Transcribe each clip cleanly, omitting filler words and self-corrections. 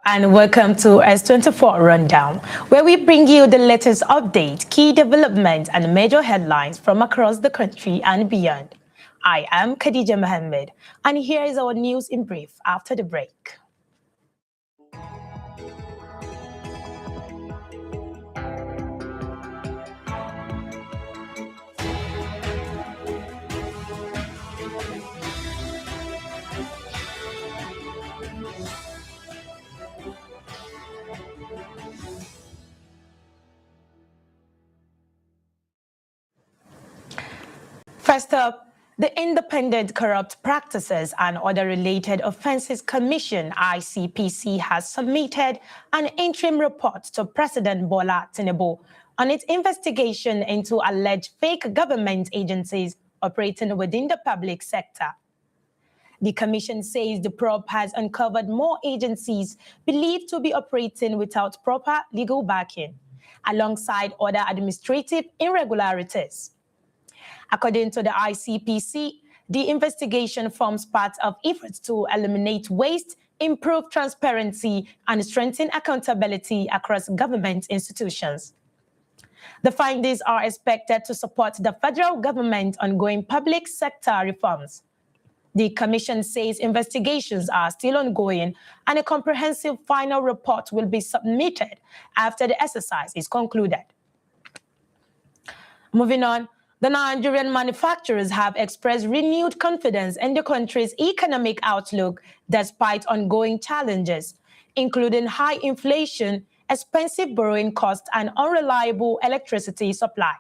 And welcome to S24 Rundown, where we bring you the latest updates, key developments, and major headlines from across the country and beyond. I am Khadija Mohammed, and here is our news in brief after the break. First up, the Independent Corrupt Practices and Other Related Offences Commission, ICPC, has submitted an interim report to President Bola Tinubu on its investigation into alleged fake government agencies operating within the public sector. The commission says the probe has uncovered more agencies believed to be operating without proper legal backing, alongside other administrative irregularities. According to the ICPC, the investigation forms part of efforts to eliminate waste, improve transparency, and strengthen accountability across government institutions. The findings are expected to support the federal government's ongoing public sector reforms. The Commission says investigations are still ongoing and a comprehensive final report will be submitted after the exercise is concluded. Moving on, the Nigerian manufacturers have expressed renewed confidence in the country's economic outlook despite ongoing challenges, including high inflation, expensive borrowing costs, and unreliable electricity supply.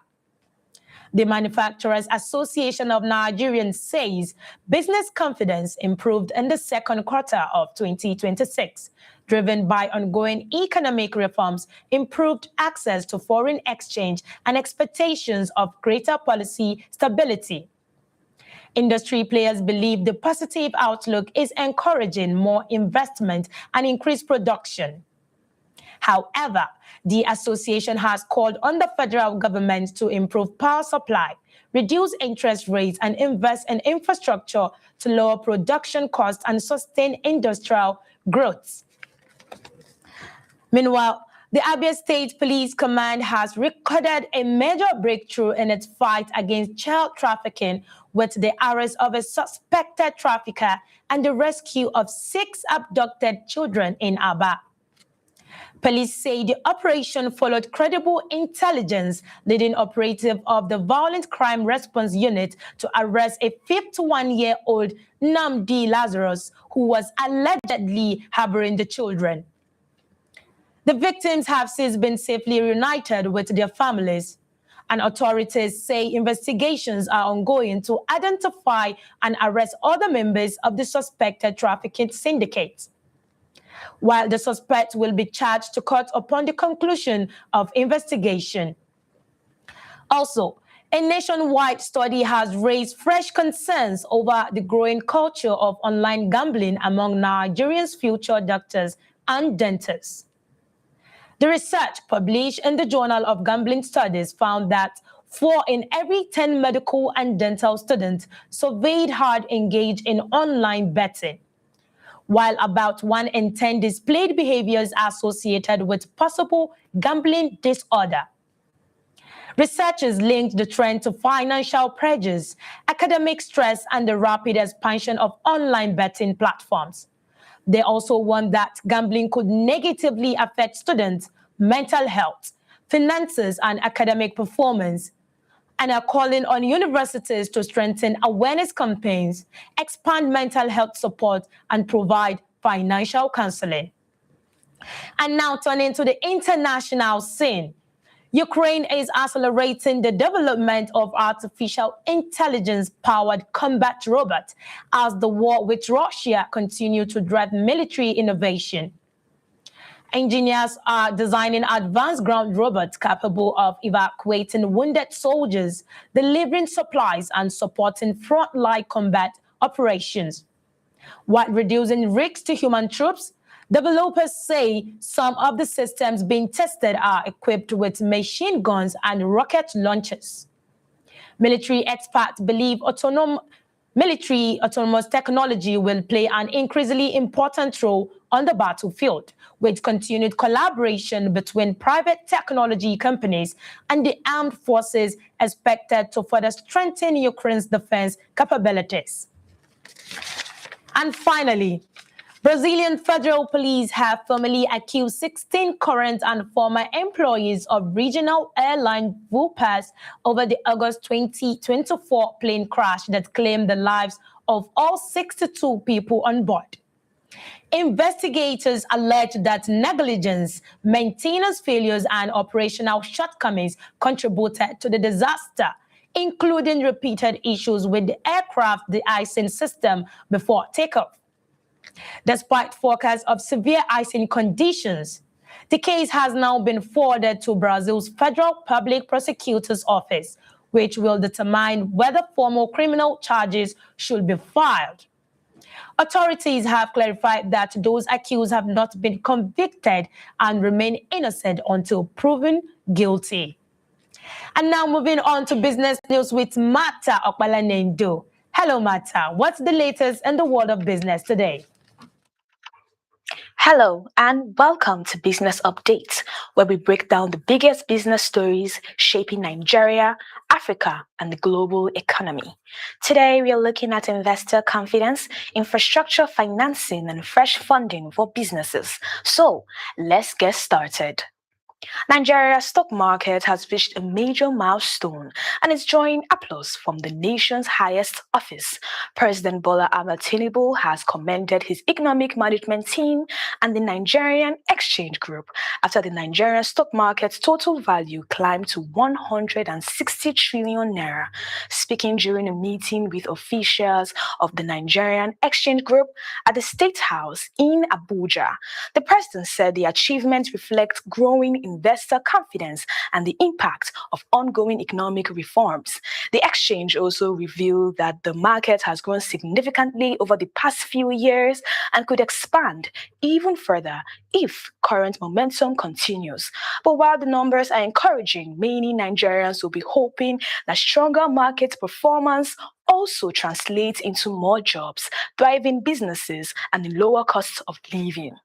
The Manufacturers Association of Nigerians says business confidence improved in the second quarter of 2026, driven by ongoing economic reforms, improved access to foreign exchange, and expectations of greater policy stability. Industry players believe the positive outlook is encouraging more investment and increased production. However, the association has called on the federal government to improve power supply, reduce interest rates, and invest in infrastructure to lower production costs and sustain industrial growth. Meanwhile, the Abia State Police Command has recorded a major breakthrough in its fight against child trafficking with the arrest of a suspected trafficker and the rescue of 6 abducted children in Aba. Police say the operation followed credible intelligence, leading operative of the Violent Crime Response Unit to arrest a 51-year-old Namdi Lazarus, who was allegedly harboring the children. The victims have since been safely reunited with their families, and authorities say investigations are ongoing to identify and arrest other members of the suspected trafficking syndicate, while the suspect will be charged to court upon the conclusion of investigation. Also, a nationwide study has raised fresh concerns over the growing culture of online gambling among Nigerians' future doctors and dentists. The research published in the Journal of Gambling Studies found that 4 in every 10 medical and dental students surveyed had engaged in online betting, while about 1 in 10 displayed behaviors associated with possible gambling disorder. Researchers linked the trend to financial pressures, academic stress, and the rapid expansion of online betting platforms. They also warned that gambling could negatively affect students' mental health, finances, and academic performance, and are calling on universities to strengthen awareness campaigns, expand mental health support, and provide financial counseling. And now turning to the international scene, Ukraine is accelerating the development of artificial intelligence-powered combat robots as the war with Russia continues to drive military innovation. Engineers are designing advanced ground robots capable of evacuating wounded soldiers, delivering supplies, and supporting frontline combat operations. While reducing risks to human troops, developers say some of the systems being tested are equipped with machine guns and rocket launchers. Military experts believe Military autonomous technology will play an increasingly important role on the battlefield, with continued collaboration between private technology companies and the armed forces expected to further strengthen Ukraine's defense capabilities. And finally, Brazilian federal police have formally accused 16 current and former employees of regional airline VUPAS over the August 2024 plane crash that claimed the lives of all 62 people on board. Investigators allege that negligence, maintenance failures, and operational shortcomings contributed to the disaster, including repeated issues with the aircraft de-icing system before takeoff. Despite forecasts of severe icing conditions, the case has now been forwarded to Brazil's Federal Public Prosecutor's Office, which will determine whether formal criminal charges should be filed. Authorities have clarified that those accused have not been convicted and remain innocent until proven guilty. And now moving on to business news with Martha Okbalanendo. Hello, Martha. What's the latest in the world of business today? Hello and welcome to Business Updates, where we break down the biggest business stories shaping Nigeria, Africa, and the global economy. Today, we are looking at investor confidence, infrastructure financing, and fresh funding for businesses. So, let's get started. Nigeria's stock market has reached a major milestone and is drawing applause from the nation's highest office. President Bola Ahmed Tinubu has commended his economic management team and the Nigerian Exchange Group after the Nigerian stock market's total value climbed to 160 trillion naira. Speaking during a meeting with officials of the Nigerian Exchange Group at the State House in Abuja, the president said the achievement reflects growing investor confidence and the impact of ongoing economic reforms. The exchange also revealed that the market has grown significantly over the past few years and could expand even further if current momentum continues. But while the numbers are encouraging, many Nigerians will be hoping that stronger market performance also translates into more jobs, thriving businesses, and lower costs of living.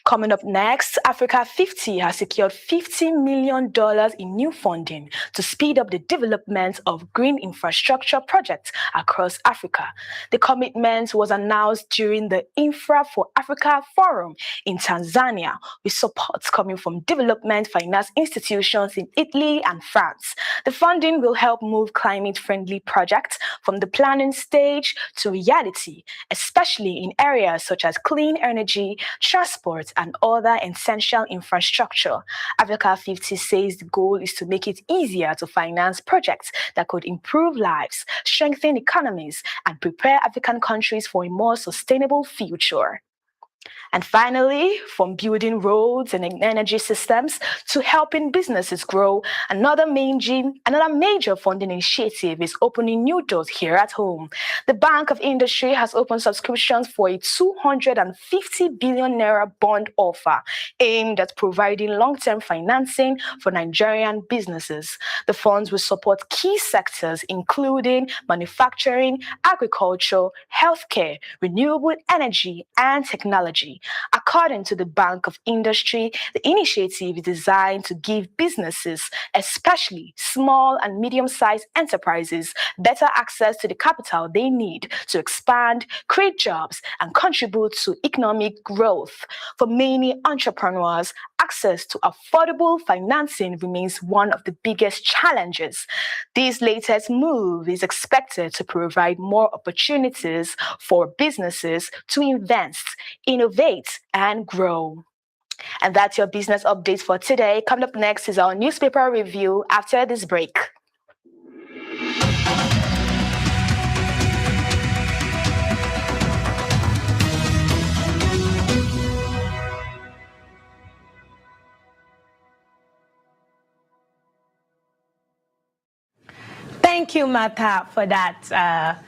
Coming up next, Africa 50 has secured $50 million in new funding to speed up the development of green infrastructure projects across Africa. The commitment was announced during the Infra for Africa Forum in Tanzania, with support coming from development finance institutions in Italy and France. The funding will help move climate-friendly projects from the planning stage to reality, especially in areas such as clean energy, transport, and other essential infrastructure. Africa 50 says the goal is to make it easier to finance projects that could improve lives, strengthen economies, and prepare African countries for a more sustainable future. And finally, from building roads and energy systems to helping businesses grow, another major funding initiative is opening new doors here at home. The Bank of Industry has opened subscriptions for a 250 billion naira bond offer aimed at providing long-term financing for Nigerian businesses. The funds will support key sectors including manufacturing, agriculture, healthcare, renewable energy, and technology. According to the Bank of Industry, the initiative is designed to give businesses, especially small and medium-sized enterprises, better access to the capital they need to expand, create jobs, and contribute to economic growth. For many entrepreneurs, access to affordable financing remains one of the biggest challenges. This latest move is expected to provide more opportunities for businesses to invest, innovate, and grow. And that's your business update for today. Coming up next is our newspaper review after this break. Thank you, Martha, for that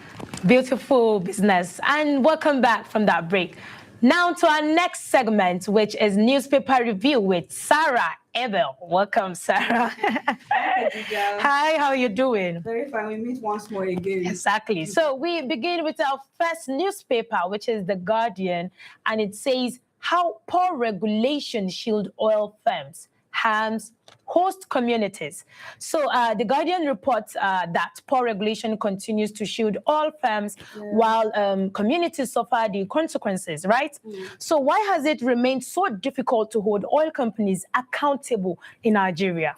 beautiful business. And welcome back from that break. Now to our next segment, which is newspaper review with Sarah Abel. Welcome, Sarah. Hi, how are you doing? Very fine. We meet once more again. Exactly. So we begin with our first newspaper, which is The Guardian, and it says how poor regulation shield oil firms harms host communities. So The Guardian reports that poor regulation continues to shield oil firms while communities suffer the consequences, right? So why has it remained so difficult to hold oil companies accountable in Nigeria?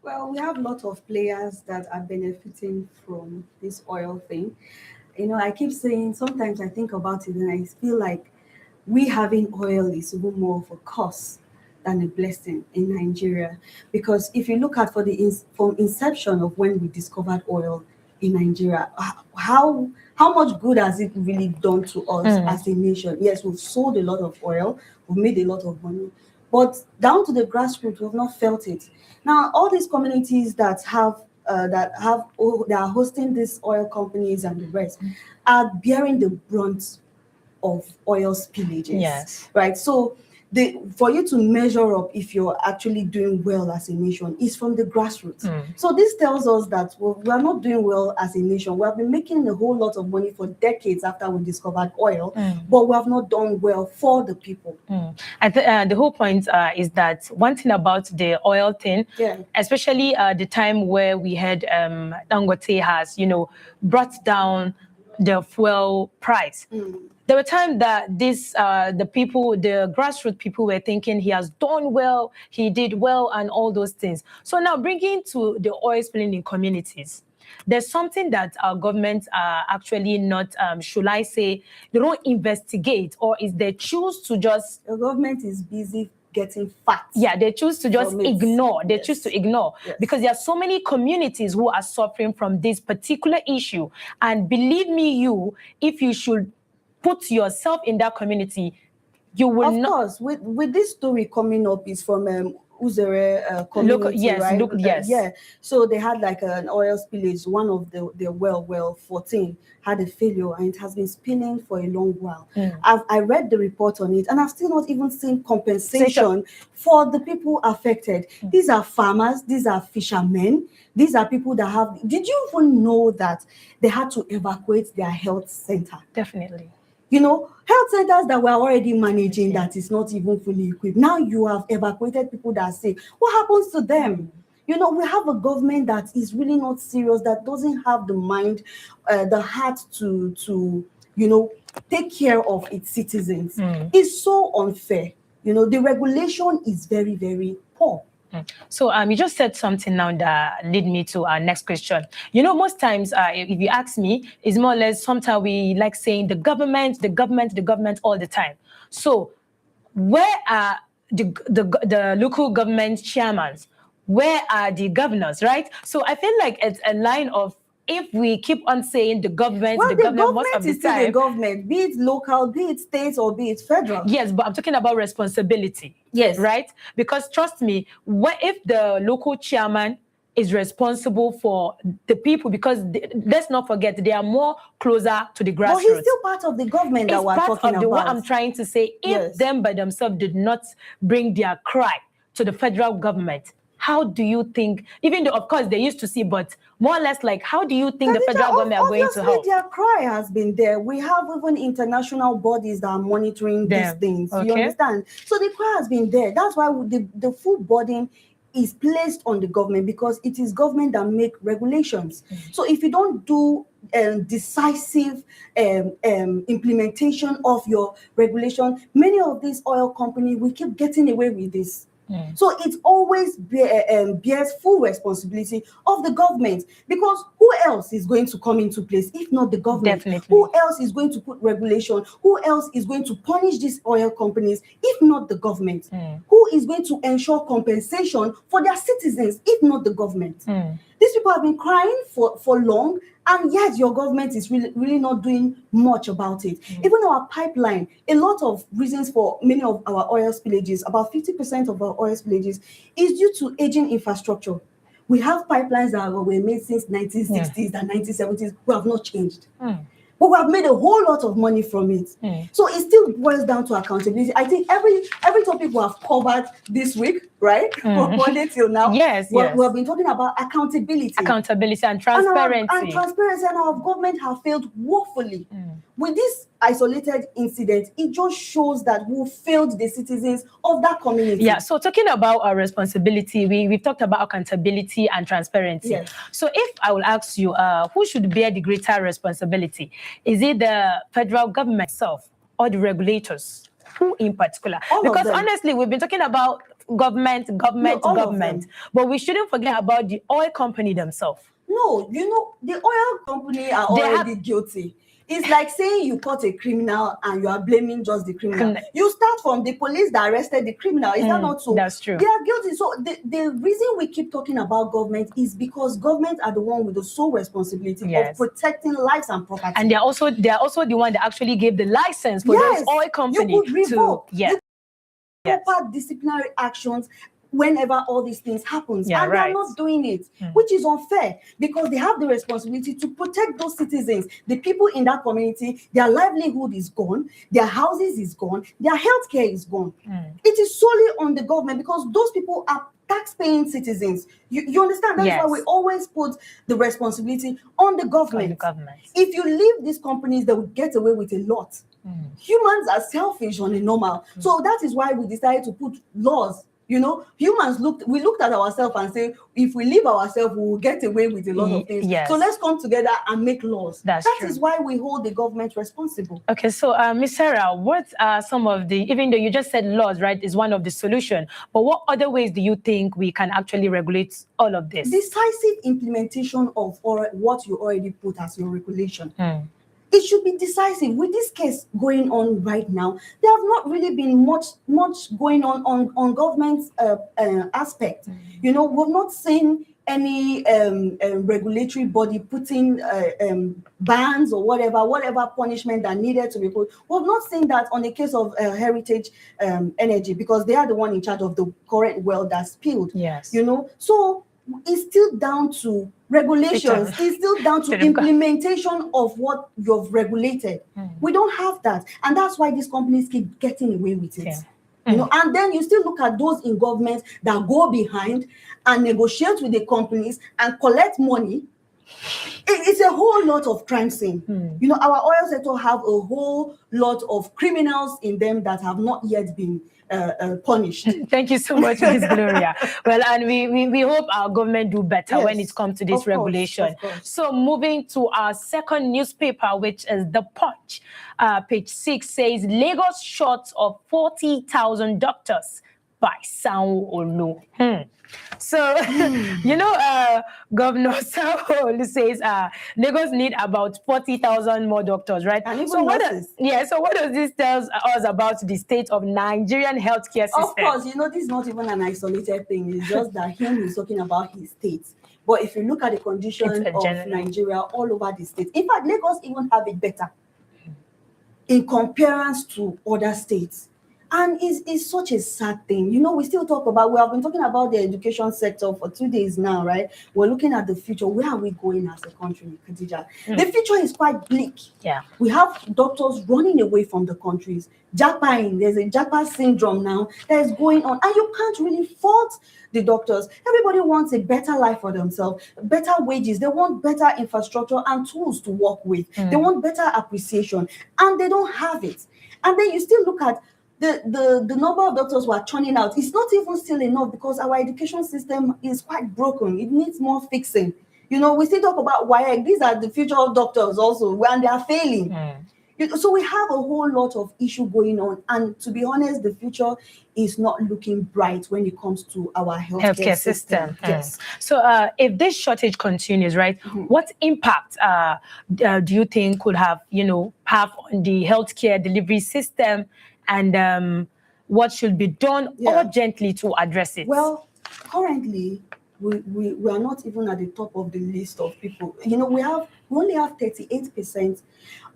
Well, we have a lot of players that are benefiting from this oil thing. I keep saying sometimes I think about it and I feel like we having oil is even more of a cost than a blessing in Nigeria. Because if you look at from inception of when we discovered oil in Nigeria, how much good has it really done to us as a nation? Yes, we've sold a lot of oil, we've made a lot of money, but down to the grassroots, we've not felt it. Now, all these communities that are hosting these oil companies and the rest are bearing the brunt of oil spillages. Yes. Right. So for you to measure up if you're actually doing well as a nation is from the grassroots. So this tells us that we are not doing well as a nation. We have been making a whole lot of money for decades after we discovered oil, but we have not done well for the people. The whole point is that one thing about the oil thing, especially the time where we had Dangote has, brought down the fuel price. There were times that the grassroots people were thinking he has done well, he did well, and all those things. So now bringing to the oil spilling in communities, there's something that our government are actually not, should I say, they don't investigate, or is they choose to just... The government is busy getting facts. Yeah, they choose to just ignore. They choose to ignore because there are so many communities who are suffering from this particular issue. And believe me, if you should put yourself in that community, you will not. Of course, with this story coming up is from Uzere community, right? Yes. So they had like an oil spillage. One of the well 14 had a failure and it has been spilling for a long while. I read the report on it and I've still not even seen compensation for the people affected. These are farmers, these are fishermen, these are people that have... Did you even know that they had to evacuate their health center? Definitely. Health centers that we're already managing that is not even fully equipped. Now you have evacuated people that say, what happens to them? We have a government that is really not serious, that doesn't have the mind, the heart to take care of its citizens. It's so unfair. The regulation is very, very poor. So you just said something now that lead me to our next question. Most times, if you ask me, it's more or less sometimes we like saying the government all the time. So where are the local government chairmen? Where are the governors, right? So I feel like it's a line of, if we keep on saying the government, most of the time, the government, be it local, be it state, or be it federal. Yes, but I'm talking about responsibility. Yes. Right? Because trust me, what if the local chairman is responsible for the people? Because let's not forget, they are more closer to the grassroots. But he's still part of the government that we're talking about. What I'm trying to say, if them by themselves did not bring their cry to the federal government, how do you think, even though, of course, they used to see, but more or less, like, how do you think the federal government are going to help? Their cry has been there. We have even international bodies that are monitoring these things. You understand? So the cry has been there. That's why the full burden is placed on the government, because it is government that make regulations. So if you don't do decisive implementation of your regulation, many of these oil companies will keep getting away with this. So it always bears full responsibility of the government, because who else is going to come into place if not the government? Definitely. Who else is going to put regulation? Who else is going to punish these oil companies if not the government? Who is going to ensure compensation for their citizens if not the government? These people have been crying for long, and yet your government is really not doing much about it. Even our pipeline, a lot of reasons for many of our oil spillages, about 50% of our oil spillages is due to aging infrastructure. We have pipelines that were made since 1960s and 1970s who have not changed. But we have made a whole lot of money from it. So it still boils down to accountability. I think every topic we have covered this week, right? From Monday till now. Yes, yes. We have been talking about accountability. Accountability and transparency. And transparency, and our government have failed woefully. With this isolated incident, it just shows that we failed the citizens of that community. Yeah, so talking about our responsibility, we've talked about accountability and transparency. Yes. So if I will ask you, who should bear the greater responsibility? Is it the federal government itself or the regulators? Who in particular? Because honestly, we've been talking about government, but we shouldn't forget about the oil company themselves. No, the oil company are already guilty. It's like saying you caught a criminal and you are blaming just the criminal. You start from the police that arrested the criminal. Is that not so? That's true. They are guilty. So the reason we keep talking about government is because government are the one with the sole responsibility of protecting lives and property. And they are also the one that actually gave the license for those oil company you could revoke. to proper disciplinary actions whenever all these things happens, and they're not doing it, which is unfair, because they have the responsibility to protect those citizens, the people in that community. Their livelihood is gone, their houses is gone, their healthcare is gone. It is solely on the government, because those people are tax-paying citizens. You understand? That's why we always put the responsibility on the government. If you leave these companies, they will get away with a lot. Humans are selfish on a normal, so that is why we decided to put laws. Humans looked at ourselves and say, if we leave ourselves, we will get away with a lot of things. So let's come together and make laws. That is why we hold the government responsible. Okay, so Ms. Sarah, what are some of the, even though you just said laws, right, is one of the solution, but what other ways do you think we can actually regulate all of this? Decisive implementation of what you already put as your regulation. It should be decisive. With this case going on right now, there have not really been much going on government's aspect. We've not seen any regulatory body putting bans or whatever punishment that needed to be put. We've not seen that on the case of Heritage Energy, because they are the one in charge of the current well that spilled. So it's still down to regulations. It's still down to implementation of what you've regulated. We don't have that, and that's why these companies keep getting away with it. And then you still look at those in government that go behind and negotiate with the companies and collect money. It's a whole lot of crime scene. Our oil sector have a whole lot of criminals in them that have not yet been punished. Thank you so much, Ms. Gloria. Well, and we hope our government do better when it comes to this regulation. So moving to our second newspaper, which is The Punch. Page 6 says, Lagos short of 40,000 doctors by Sanwo-Olu. So, Governor Sanwo-Olu says Lagos need about 40,000 more doctors, right? And so what does this tell us about the state of Nigerian healthcare system? Of course, this is not even an isolated thing. It's just that him is talking about his state. But if you look at the condition of Nigeria all over the state, in fact, Lagos even have it better in comparison to other states. And it's such a sad thing. We still we have been talking about the education sector for 2 days now, right? We're looking at the future. Where are we going as a country, Khadija? The future is quite bleak. We have doctors running away from the countries. There's a Japa syndrome now that is going on. And you can't really fault the doctors. Everybody wants a better life for themselves, better wages. They want better infrastructure and tools to work with. They want better appreciation. And they don't have it. And then you still look at the number of doctors who are churning out. It's not even still enough, because our education system is quite broken. It needs more fixing. We still talk about WAEC. These are the future of doctors also, and they are failing. So we have a whole lot of issue going on. And to be honest, the future is not looking bright when it comes to our healthcare system. Yes. So if this shortage continues, right, what impact do you think could have on the healthcare delivery system? And what should be done urgently to address it? Well, currently, we are not even at the top of the list of people. We only have 38%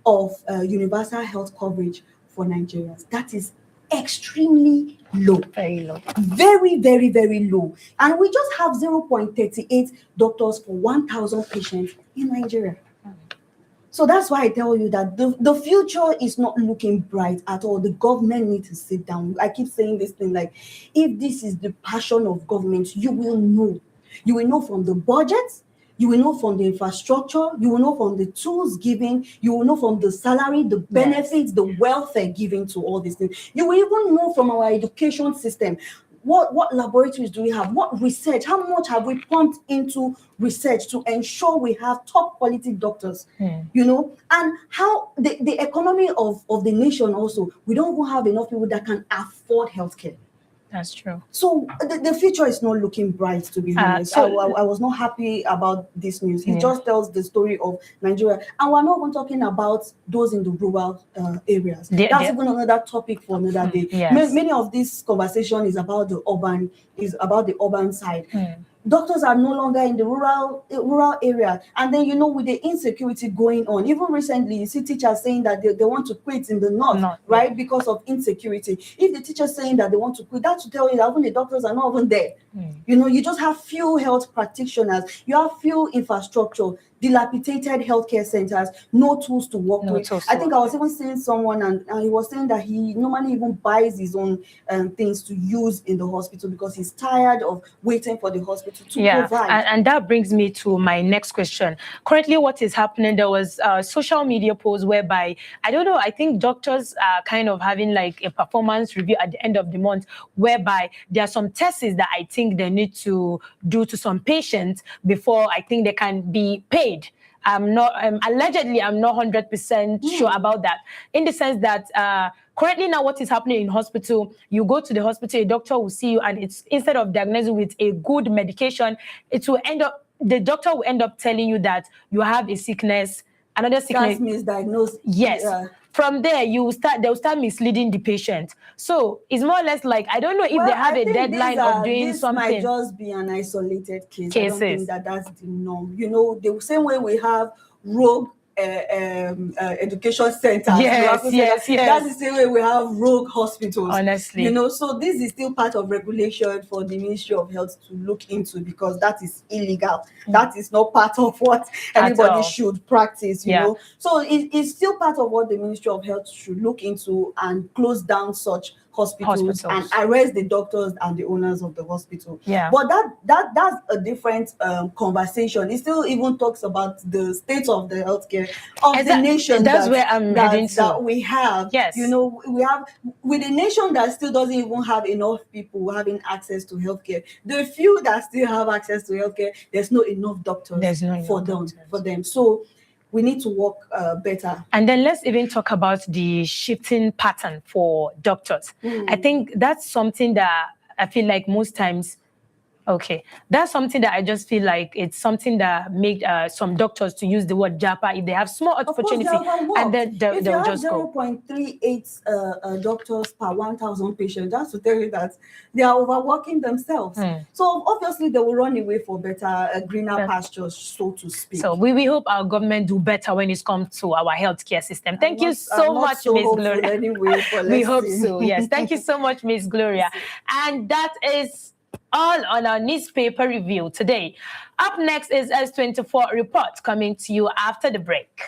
of universal health coverage for Nigerians. That is extremely low. Very low. Very, very, very low. And we just have 0.38 doctors for 1,000 patients in Nigeria. So that's why I tell you that the future is not looking bright at all. The government needs to sit down. I keep saying this thing like, if this is the passion of government, you will know. You will know from the budget, you will know from the infrastructure, you will know from the tools given, you will know from the salary, the benefits, the welfare given to all these things. You will even know from our education system. What laboratories do we have? What research? How much have we pumped into research to ensure we have top quality doctors? You know, and how the economy of the nation also, we don't even have enough people that can afford healthcare. That's true. So the future is not looking bright, to be honest. I was not happy about this news. It just tells the story of Nigeria. And we're not even talking about those in the rural areas. That's even another topic for another day. Yes. Many of this conversation is about the urban side. Doctors are no longer in the rural area. And then, you know, with the insecurity going on, even recently, you see teachers saying that they want to quit in the north, right? Because of insecurity. If the teacher's saying that they want to quit, that should tell you that even the doctors are not even there. You know, you just have few health practitioners, you have few infrastructure, dilapidated healthcare centers, no tools to work with. I think I was even seeing someone and he was saying that he normally even buys his own things to use in the hospital because he's tired of waiting for the hospital to provide. And that brings me to my next question. Currently, what is happening, there was a social media post whereby, I don't know, I think doctors are kind of having like a performance review at the end of the month, whereby there are some tests that I think they need to do to some patients before I think they can be paid. I'm not, allegedly, I'm not 100% sure about that, in the sense that currently now what is happening in hospital, you go to the hospital, a doctor will see you, and it's, instead of diagnosing with a good medication, it will end up, the doctor will end up telling you that you have a sickness, another sickness. That's misdiagnosed. Yes. From there, they'll start misleading the patient. So it's more or less like, I don't know if they have a deadline of doing something. This might just be an isolated case. I don't think that that's the norm. You know, the same way we have rogue education centers. Yes. That's the same way we have rogue hospitals. Honestly. You know, so this is still part of regulation for the Ministry of Health to look into, because that is illegal. That is not part of what anybody should practice, you know. So it's still part of what the Ministry of Health should look into and close down such hospitals and arrest the doctors and the owners of the hospital. But that's a different conversation. It still even talks about the state of the healthcare of the nation. That's where I'm heading to. That we have. You know, we have, with a nation that still doesn't even have enough people having access to healthcare. The few that still have access to healthcare, there's not enough doctors for them. So we need to work better. And then let's even talk about the shifting pattern for doctors. I think that's something that I feel like most times, that's something that I just feel like it's something that make some doctors to use the word JAPA if they have small opportunity, and then they'll just go. If you have 0.38 doctors per 1,000 patients, that's to tell you that they are overworking themselves. So obviously they will run away for better, greener pastures, so to speak. So we hope our government do better when it comes to our healthcare system. Thank you so much, Miss Gloria. Anyway, we hope so, yes. Thank you so much, Miss Gloria. And that is all on our newspaper review today. Up next is S24 Report, coming to you after the break.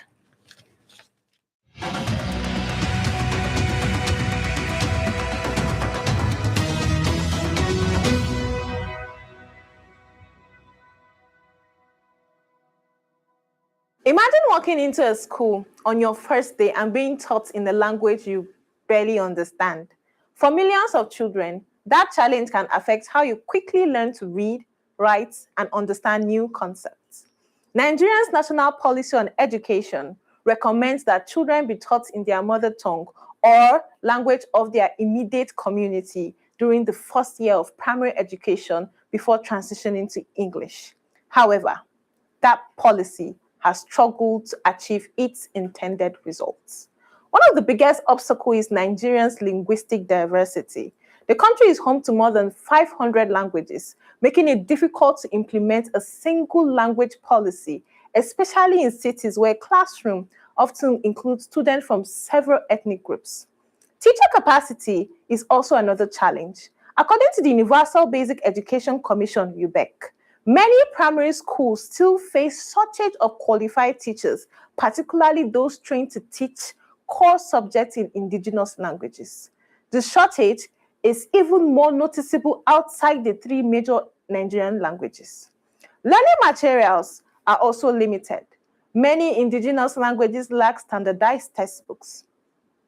Imagine walking into a school on your first day and being taught in a language you barely understand. For millions of children, that challenge can affect how you quickly learn to read, write, and understand new concepts. Nigeria's National Policy on Education recommends that children be taught in their mother tongue or language of their immediate community during the first year of primary education before transitioning to English. However, that policy has struggled to achieve its intended results. One of the biggest obstacles is Nigeria's linguistic diversity. The country is home to more than 500 languages, making it difficult to implement a single language policy, especially in cities where classrooms often include students from several ethnic groups. Teacher capacity is also another challenge. According to the Universal Basic Education Commission, UBEC, Many primary schools still face shortage of qualified teachers, particularly those trained to teach core subjects in indigenous languages. The shortage is even more noticeable outside the three major Nigerian languages. Learning materials are also limited. Many indigenous languages lack standardized textbooks,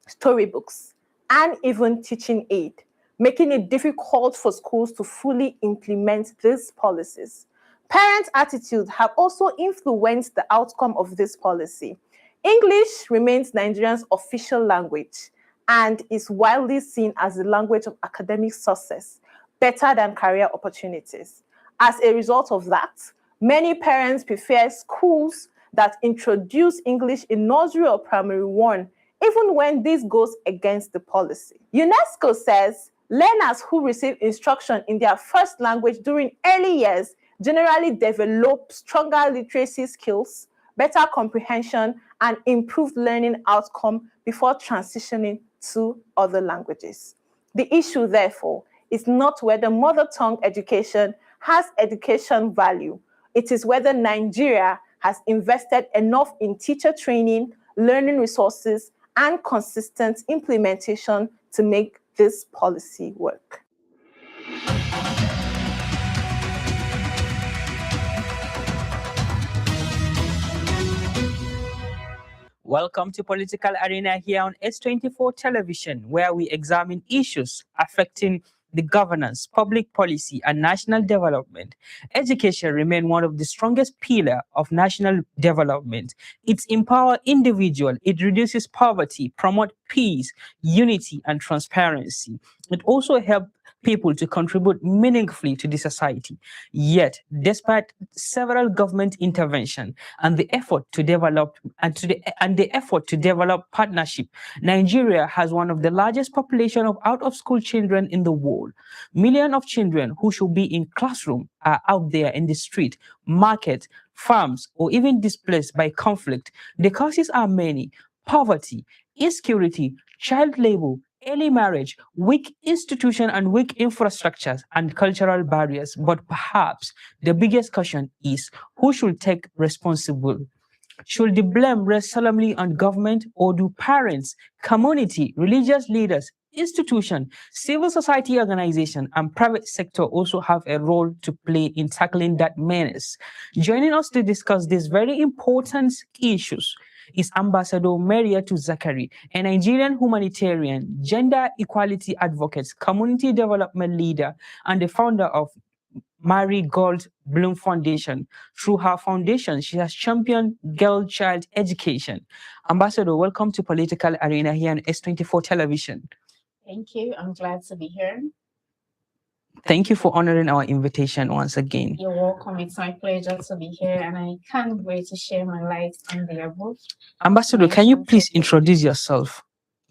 storybooks, and even teaching aid, making it difficult for schools to fully implement these policies. Parent attitudes have also influenced the outcome of this policy. English remains Nigerians' official language and is widely seen as the language of academic success, better than career opportunities. As a result of that, many parents prefer schools that introduce English in nursery or primary one, even when this goes against the policy. UNESCO says learners who receive instruction in their first language during early years generally develop stronger literacy skills, better comprehension, and improved learning outcome before transitioning to other languages. The issue, therefore, is not whether mother tongue education has education value. It is whether Nigeria has invested enough in teacher training, learning resources, and consistent implementation to make this policy work. Welcome to Political Arena here on S24 Television, where we examine issues affecting the governance, public policy, and national development. Education remains one of the strongest pillars of national development. It empowers individuals, it reduces poverty, promotes peace, unity, and transparency. It also helps people to contribute meaningfully to the society. Yet, despite several government intervention and the effort to develop partnership, Nigeria has one of the largest population of out-of-school children in the world. Millions of children who should be in classroom are out there in the street, market, farms, or even displaced by conflict. The causes are many: poverty, insecurity, child labor, early marriage, weak institution and weak infrastructures, and cultural barriers. But perhaps the biggest question is, who should take responsibility? Should the blame rest solemnly on government, or do parents, community, religious leaders, institutions, civil society organizations, and private sector also have a role to play in tackling that menace? Joining us to discuss these very important issues is Ambassador Mariatu Zakari, a Nigerian humanitarian, gender equality advocate, community development leader, and the founder of Mary Gold Bloom Foundation. Through her foundation, she has championed girl-child education. Ambassador, welcome to Political Arena here on S24 Television. Thank you. I'm glad to be here. Thank you for honoring our invitation once again. You're welcome. It's my pleasure to be here, and I can't wait to share my light on the above. Ambassador, can you please introduce yourself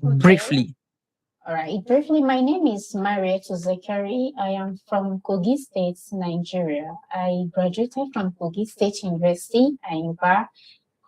briefly? All right. Briefly, my name is Mariatu Zakari. I am from Kogi State, Nigeria. I graduated from Kogi State University, Ayimba.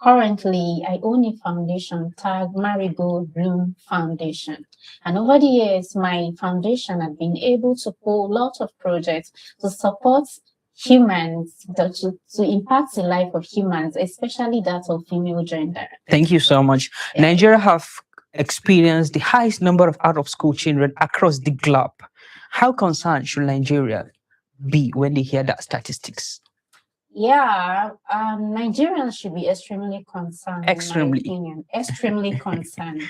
Currently, I own a foundation tagged Marigold Bloom Foundation. And over the years, my foundation has been able to pull lots of projects to support humans, to impact the life of humans, especially that of female gender. Thank you so much. Yeah. Nigeria have experienced the highest number of out-of-school children across the globe. How concerned should Nigeria be when they hear that statistics? Yeah, Nigerians should be extremely concerned. Extremely. In my opinion. Extremely concerned.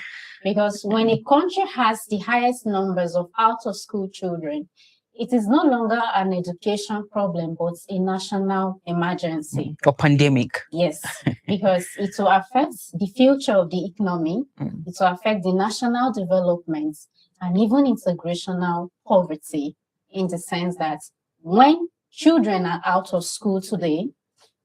Because when a country has the highest numbers of out-of-school children, it is no longer an education problem, but a national emergency. Or pandemic. Yes, because it will affect the future of the economy, it will affect the national development, and even integrational poverty, in the sense that when children are out of school today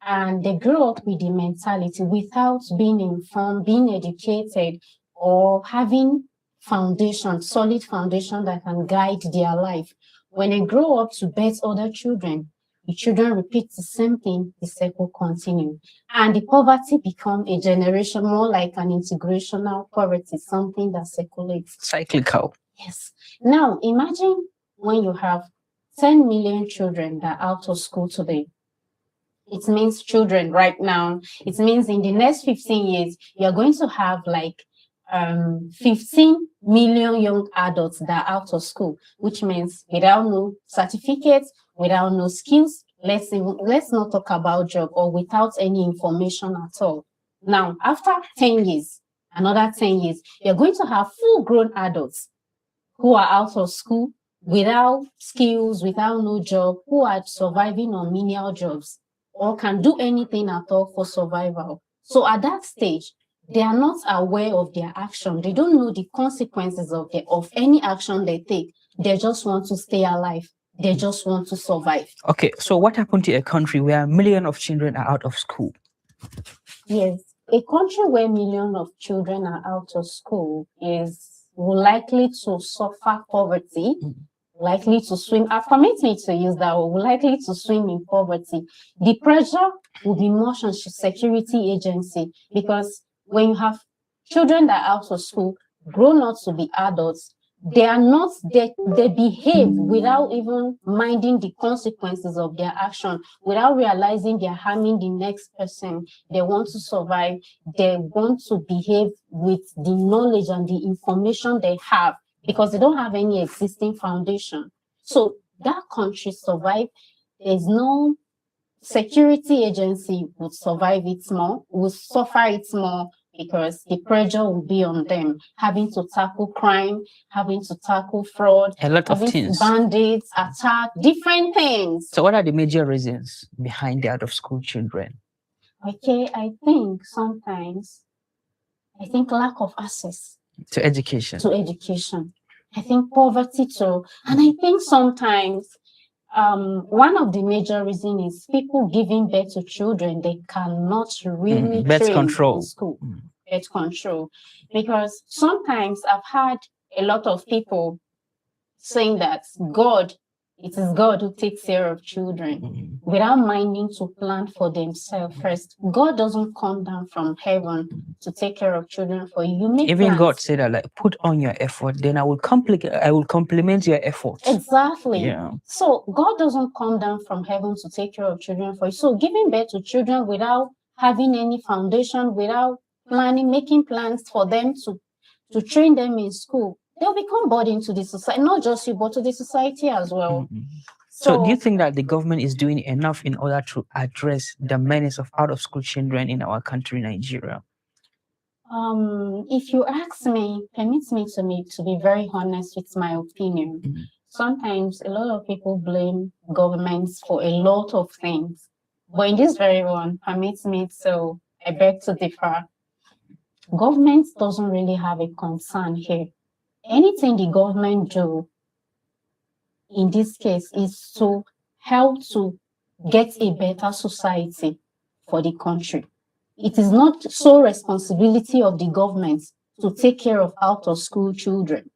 and they grow up with the mentality without being informed, being educated, or having foundation, solid foundation that can guide their life. When they grow up to birth other children, the children repeat the same thing, the cycle continues. And the poverty becomes a generation, more like an integrational poverty, something that circulates. Cyclical. Yes. Now, imagine when you have 10 million children that are out of school today. It means children right now. It means in the next 15 years, you're going to have like 15 million young adults that are out of school, which means without no certificates, without no skills, let's not talk about job, or without any information at all. Now, after 10 years, another 10 years, you're going to have full-grown adults who are out of school without skills, without no job, who are surviving on menial jobs or can do anything at all for survival. So at that stage, they are not aware of their action. They don't know the consequences of any action they take. They just want to stay alive. They just want to survive. Okay, so what happened to a country where millions of children are out of school? Yes, a country where millions of children are out of school is likely to suffer poverty, likely to swim. Permit me to use that word, likely to swim in poverty. The pressure will be much on security agency, because when you have children that are out of school, grown up to be adults, they behave without even minding the consequences of their action, without realizing they're harming the next person. They want to survive. They want to behave with the knowledge and the information they have, because they don't have any existing foundation. So that country survive. There's no security agency would survive it more, will suffer it more, because the pressure will be on them, having to tackle crime, having to tackle fraud, A lot of things. Bandits, attack, different things. So what are the major reasons behind the out-of-school children? Okay, I think lack of access to education. I think poverty too. And I think sometimes one of the major reasons is people giving birth to children they cannot really birth train control. in school. Birth control. Because sometimes I've had a lot of people saying that it is God who takes care of children without minding to plan for themselves first. God doesn't come down from heaven to take care of children for you. You make Even plans. God said that, like, put on your effort, then I will compliment your effort. Exactly. Yeah. So God doesn't come down from heaven to take care of children for you. So giving birth to children without having any foundation, without planning, making plans for them to train them in school, they'll become burden to the society, not just you, but to the society as well. So do you think that the government is doing enough in order to address the menace of out-of-school children in our country, Nigeria? If you ask me, permit me to be very honest with my opinion. Sometimes a lot of people blame governments for a lot of things. But in this very one, permit me to, I beg to differ. Government doesn't really have a concern here. Anything the government do in this case is to help to get a better society for the country. It is not sole responsibility of the government to take care of out-of-school children.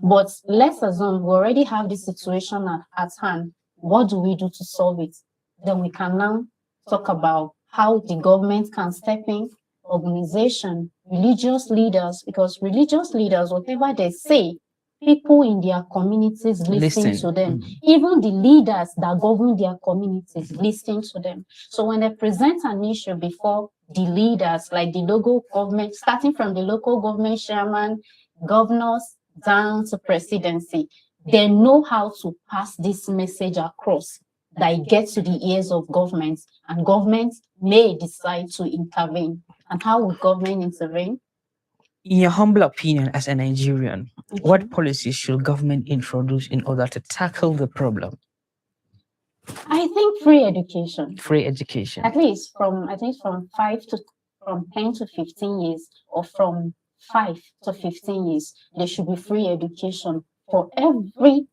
But let's assume we already have this situation at hand. What do we do to solve it? Then we can now talk about how the government can step in, organization, religious leaders, because religious leaders, whatever they say, people in their communities listen to them. Even the leaders that govern their communities listen to them. So when they present an issue before the leaders, like the local government, starting from the local government chairman, governors, down to presidency, they know how to pass this message across that it gets to the ears of governments, and governments may decide to intervene. And how would government intervene? In your humble opinion as a Nigerian, what policies should government introduce in order to tackle the problem? I think free education. Free education. At least from 10 to 15 years, or from 5 to 15 years, there should be free education for every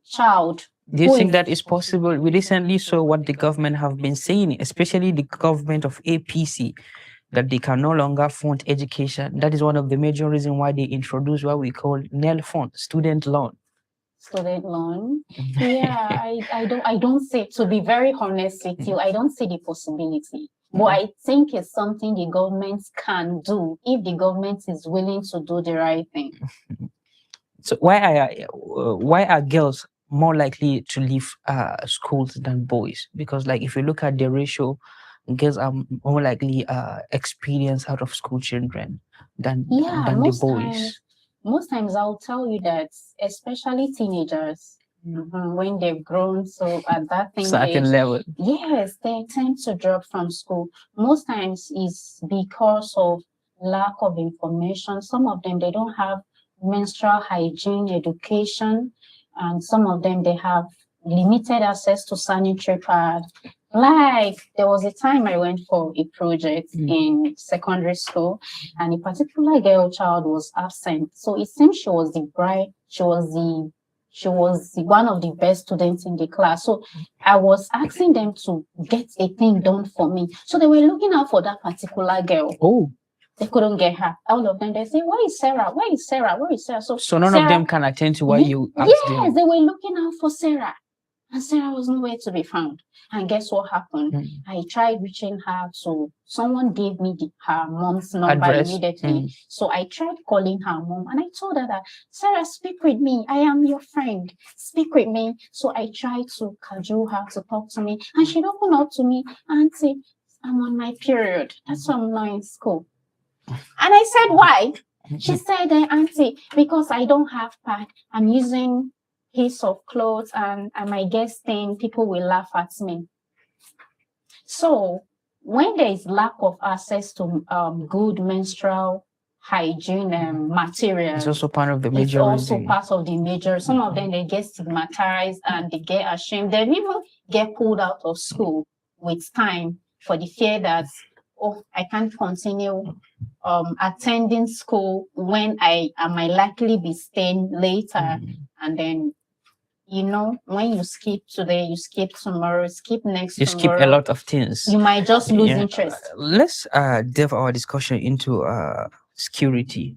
child. Do you think that is possible? We recently saw what the government have been saying, especially the government of APC, that they can no longer fund education. That is one of the major reasons why they introduced what we call NEL fund, student loan. Student loan. Yeah, I don't see, to be very honest with you, I don't see the possibility. But I think it's something the government can do if the government is willing to do the right thing. So why are girls more likely to leave schools than boys? Because like if you look at the ratio, girls are more likely experience out of school children than Yeah, the boys. most times I'll tell you that, especially teenagers, when they've grown, so at that same Certain age, level. yes, they tend to drop from school. Most times it's because of lack of information. Some of them, they don't have menstrual hygiene education, and some of them, they have limited access to sanitary pads. Like there was a time I went for a project in secondary school, and a particular girl child was absent. So it seems she was the bride, she was one of the best students in the class. So I was asking them to get a thing done for me. So they were looking out for that particular girl. Oh. They couldn't get her. All of them, they say, "Where is Sarah? Where is Sarah? Where is Sarah?" So none Sarah, of them can attend to what you asked them. Yes, they were looking out for Sarah. And Sarah was nowhere to be found. And guess what happened? I tried reaching her, so someone gave me her mom's number immediately. So I tried calling her mom, and I told her that, "Sarah, speak with me. I am your friend. Speak with me." So I tried to cajole her to talk to me, and she'd open up to me, "Auntie, I'm on my period. That's why I'm not in school." And I said, "Why?" She said, "Auntie, because I don't have pad, I'm using piece of clothes, and I might get stained, people will laugh at me." So when there is lack of access to good menstrual hygiene materials, it's also part of the major it's also reason. part of the major. Some of them, they get stigmatized and they get ashamed. They even get pulled out of school with time for the fear that, "Oh, I can't continue attending school when I might likely be staying later." And then, when you skip today, you skip tomorrow, skip next you tomorrow. skip a lot of things. You might just lose interest. Let's delve our discussion into security.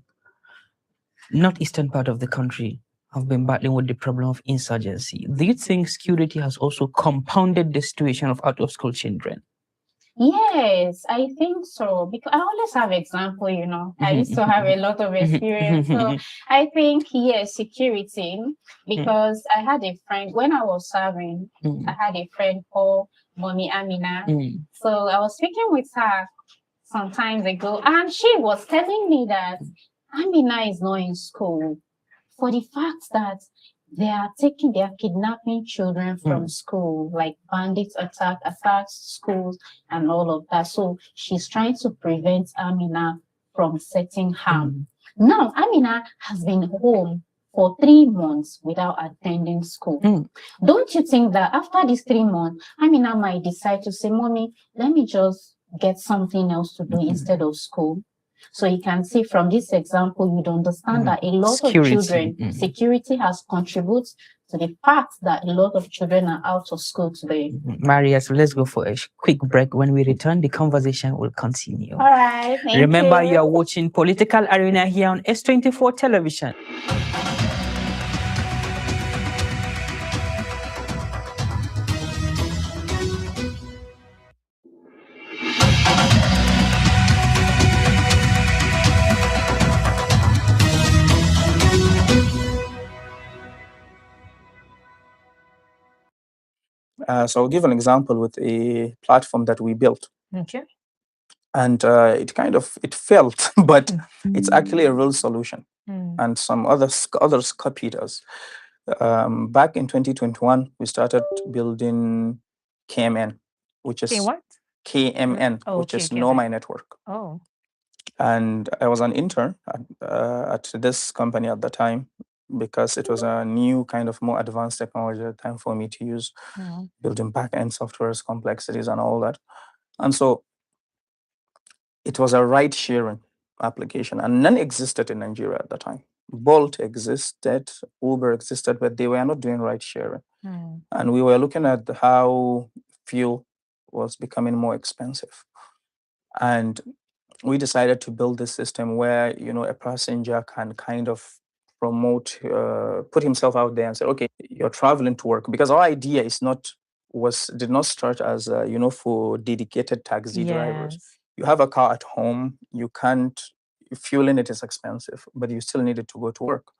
Northeastern part of the country have been battling with the problem of insurgency. Do you think security has also compounded the situation of out-of-school children? Yes, I think so. Because I always have example, I used to have a lot of experience. So I think, yes, security, because I had a friend, when I was serving, I had a friend called Mommy Amina. So I was speaking with her some time ago, and she was telling me that Amina is not in school for the fact that they are kidnapping children from school, like bandits attack schools and all of that. So she's trying to prevent Amina from setting harm. Now, Amina has been home for 3 months without attending school. Don't you think that after these 3 months, Amina might decide to say, "Mommy, let me just get something else to do instead of school"? So you can see from this example, you'd understand that a lot of children, security has contributed to the fact that a lot of children are out of school today. Maria, so let's go for a quick break. When we return, the conversation will continue. All right, thank Remember, you. you are watching Political Arena here on S24 Television. So I'll give an example with a platform that we built. Okay. And it failed, but it's actually a real solution. And some others copied us. Back in 2021, we started building KMN, which is what? KMN, which is Know My Network. Oh. And I was an intern at this company at the time, because it was a new kind of more advanced technology at the time for me to use, building back-end softwares, complexities, and all that. And so it was a ride-sharing application, and none existed in Nigeria at the time. Bolt existed, Uber existed, but they were not doing ride-sharing. And we were looking at how fuel was becoming more expensive. And we decided to build this system where, a passenger can kind of promote, put himself out there and say, "Okay, you're traveling to work." Because our idea did not start as, for dedicated taxi drivers. You have a car at home, you can't, fueling it is expensive, but you still need it to go to work.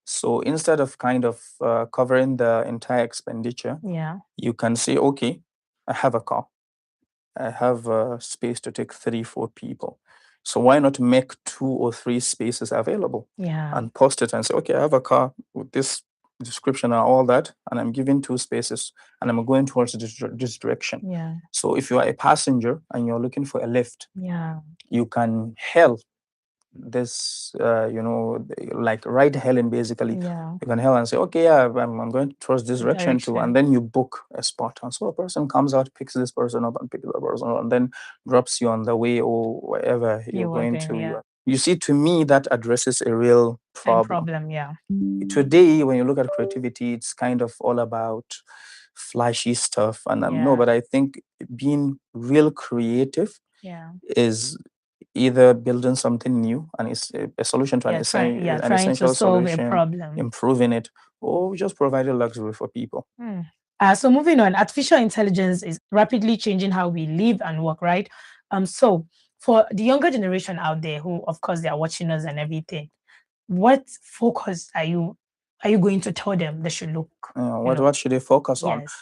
So instead of kind of covering the entire expenditure, Yeah. you can say, okay, I have a car. I have space to take 3-4 people. So why not make 2 or 3 spaces available Yeah. and post it and say, okay, I have a car with this description and all that, and I'm giving 2 spaces and I'm going towards this direction. Yeah. So if you are a passenger and you're looking for a lift, Yeah. you can hail this, like ride hailing basically. Yeah. You can hail and say, okay, yeah, I'm going towards this direction too. And then you book a spot. And so a person comes out, picks this person up and picks the person up and then drops you on the way or wherever you're going to. Yeah. You see, to me, that addresses a real problem. Yeah. Today, when you look at creativity, it's kind of all about flashy stuff. And no, but I think being real creative Yeah. is either building something new and it's a solution to an Trying to essential solve a solution, problem. improving it, or just providing luxury for people. So moving on, artificial intelligence is rapidly changing how we live and work, right? So for the younger generation out there who, of course, they are watching us and everything, what focus are you going to tell them they should look? What should they focus on? Yes.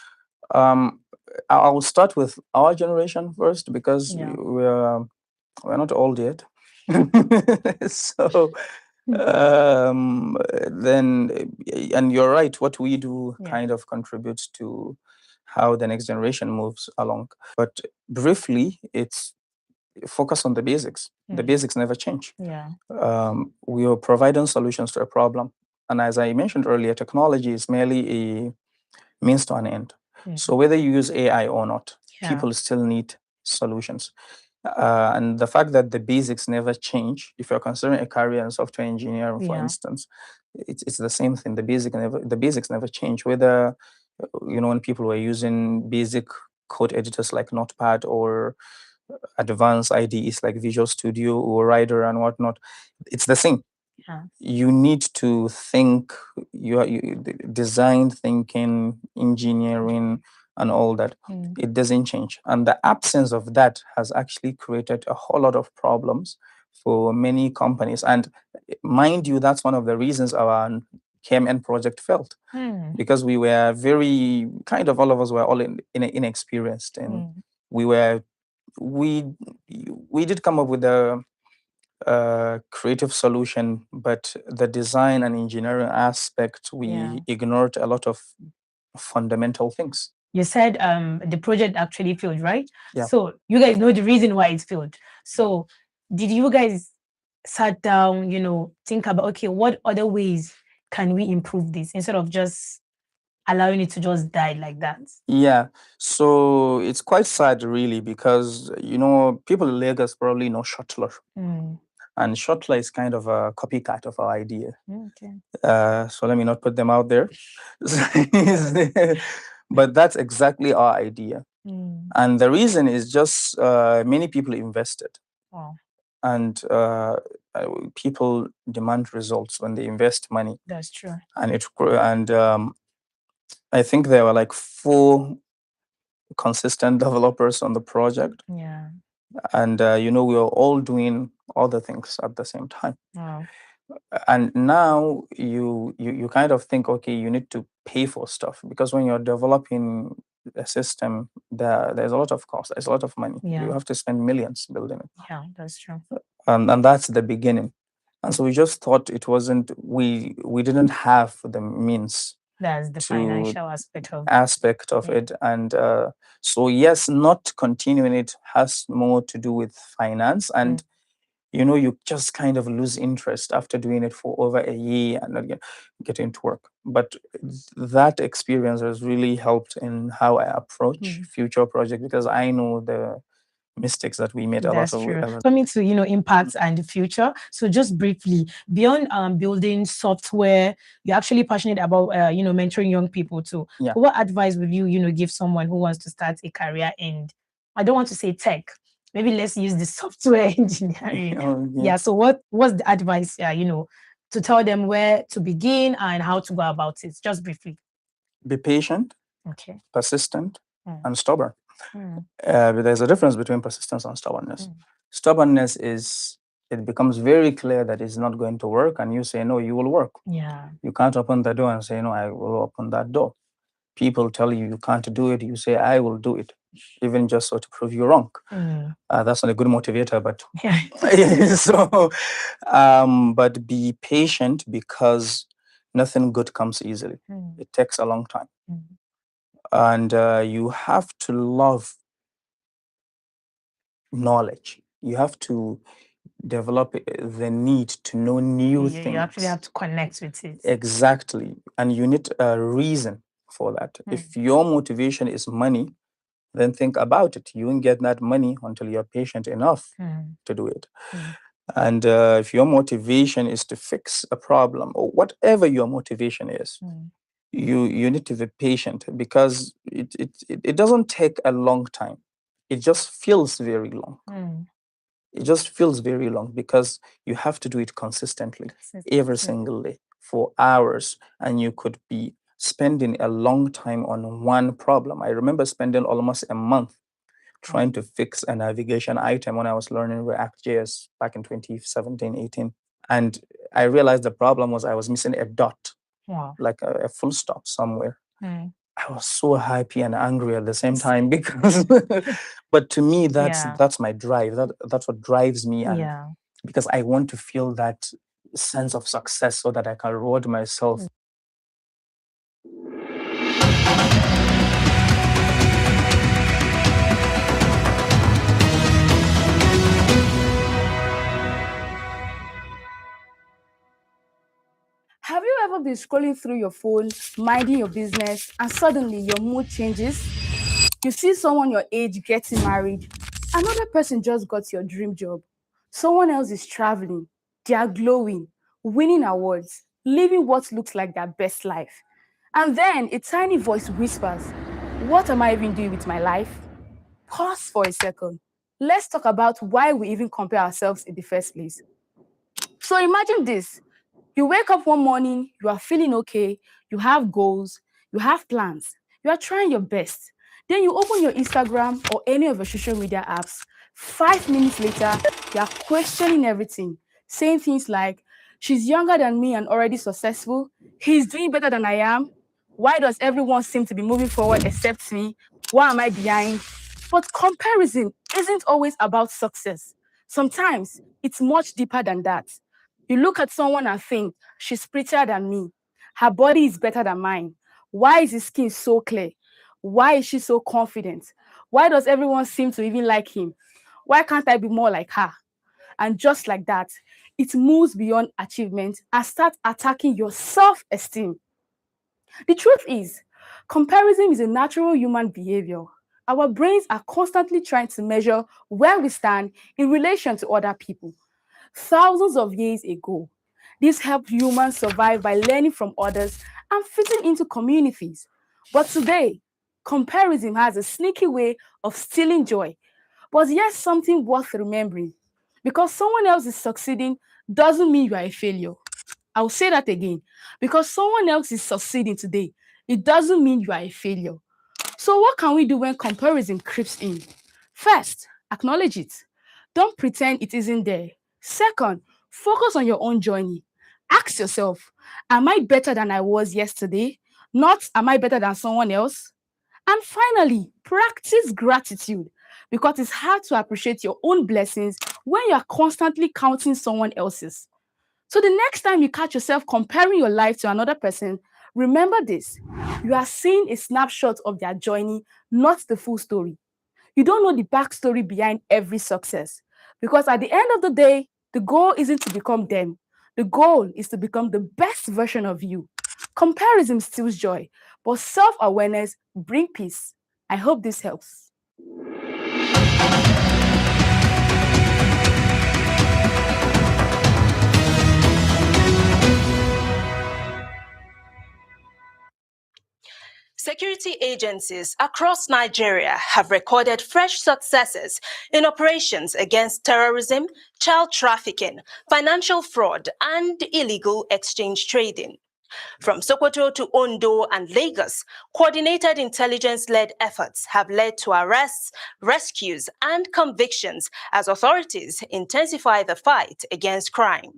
I will start with our generation first because Yeah. we're not old yet. So then, and you're right, what we do kind of contributes to how the next generation moves along. But briefly, it's focus on the basics. The basics never change. Yeah. We are providing solutions to a problem. And as I mentioned earlier, technology is merely a means to an end. So whether you use AI or not, people still need solutions. And the fact that the basics never change, if you're considering a career in software engineering, for instance, it's the same thing. The basics never change. Whether when people were using basic code editors like Notepad or advanced IDEs like Visual Studio or Rider and whatnot, it's the same. You need to think, design thinking, engineering, and all that. It doesn't change. And the absence of that has actually created a whole lot of problems for many companies. And mind you, that's one of the reasons our KMN project failed. Because we were all of us were all inexperienced. And we did come up with a creative solution, but the design and engineering aspect, we ignored a lot of fundamental things. You said the project actually failed, right? Yeah. So you guys know the reason why it failed. So did you guys sat down, think about, okay, what other ways can we improve this instead of just allowing it to just die like that? Yeah. So it's quite sad, really, because, people in Lagos probably know Shuttler. And Shuttler is kind of a copycat of our idea. Okay. So let me not put them out there. But that's exactly our idea. And the reason is just many people invested. Wow. And people demand results when they invest money. That's true. And I think there were like 4 consistent developers on the project. Yeah. And we were all doing other things at the same time. Wow. And now you kind of think, okay, you need to pay for stuff, because when you're developing a system, there's a lot of cost, there's a lot of money. You have to spend millions building it. Yeah, that's true. And that's the beginning. And so we just thought it wasn't, we didn't have the means. That's the financial aspect of it. And so yes, not continuing it has more to do with finance. And you just kind of lose interest after doing it for over a year and not getting to work. But that experience has really helped in how I approach future projects, because I know the mistakes that we made. That's true. Coming to impacts and the future. So just briefly, beyond building software, you're actually passionate about mentoring young people too. Yeah. So what advice would you give someone who wants to start a career in, I don't want to say tech, maybe let's use the software engineering. Yeah. So what's the advice to tell them where to begin and how to go about it? Just briefly. Be patient, okay, persistent, and stubborn. But there's a difference between persistence and stubbornness. Stubbornness is it becomes very clear that it's not going to work, and you say, no, you will work. Yeah. You can't open the door and say, no, I will open that door. People tell you you can't do it, you say, I will do it, even just so to prove you wrong. That's not a good motivator, but so, but be patient, because nothing good comes easily. It takes a long time. And you have to love knowledge. You have to develop the need to know new things. You actually have to connect with it. Exactly. And you need a reason for that. If your motivation is money, then think about it. You won't get that money until you're patient enough to do it. And if your motivation is to fix a problem, or whatever your motivation is, you need to be patient, because it doesn't take a long time. It just feels very long. It just feels very long, because you have to do it consistently every single day for hours, and you could be spending a long time on one problem. I remember spending almost a month trying to fix a navigation item when I was learning React.js back in 2017, 18. And I realized the problem was I was missing a dot, like a full stop somewhere. I was so happy and angry at the same time, because, but to me, that's my drive. That's what drives me, and because I want to feel that sense of success so that I can reward myself. Have you ever been scrolling through your phone, minding your business, and suddenly your mood changes? You see someone your age getting married, another person just got your dream job, someone else is traveling, they are glowing, winning awards, living what looks like their best life. And then a tiny voice whispers, what am I even doing with my life? Pause for a second. Let's talk about why we even compare ourselves in the first place. So imagine this. You wake up one morning, you are feeling okay, you have goals, you have plans, you are trying your best. Then you open your Instagram or any of your social media apps. 5 minutes later, you are questioning everything, saying things like, she's younger than me and already successful. He's doing better than I am. Why does everyone seem to be moving forward except me? Why am I behind? But comparison isn't always about success. Sometimes it's much deeper than that. You look at someone and think, she's prettier than me. Her body is better than mine. Why is his skin so clear? Why is she so confident? Why does everyone seem to even like him? Why can't I be more like her? And just like that, it moves beyond achievement and starts attacking your self-esteem. The truth is, comparison is a natural human behavior. Our brains are constantly trying to measure where we stand in relation to other people. Thousands of years ago, this helped humans survive by learning from others and fitting into communities. But today, comparison has a sneaky way of stealing joy. But here's something worth remembering. Because someone else is succeeding doesn't mean you are a failure. I'll say that again. Because someone else is succeeding today, it doesn't mean you are a failure. So what can we do when comparison creeps in? First, acknowledge it. Don't pretend it isn't there. Second, focus on your own journey. Ask yourself, am I better than I was yesterday? Not, am I better than someone else? And finally, practice gratitude, because it's hard to appreciate your own blessings when you're constantly counting someone else's. So the next time you catch yourself comparing your life to another person, remember this. You are seeing a snapshot of their journey, not the full story. You don't know the backstory behind every success. Because at the end of the day, the goal isn't to become them. The goal is to become the best version of you. Comparison steals joy, but self-awareness brings peace. I hope this helps. Security agencies across Nigeria have recorded fresh successes in operations against terrorism, child trafficking, financial fraud, and illegal exchange trading. From Sokoto to Ondo and Lagos, coordinated intelligence-led efforts have led to arrests, rescues, and convictions as authorities intensify the fight against crime.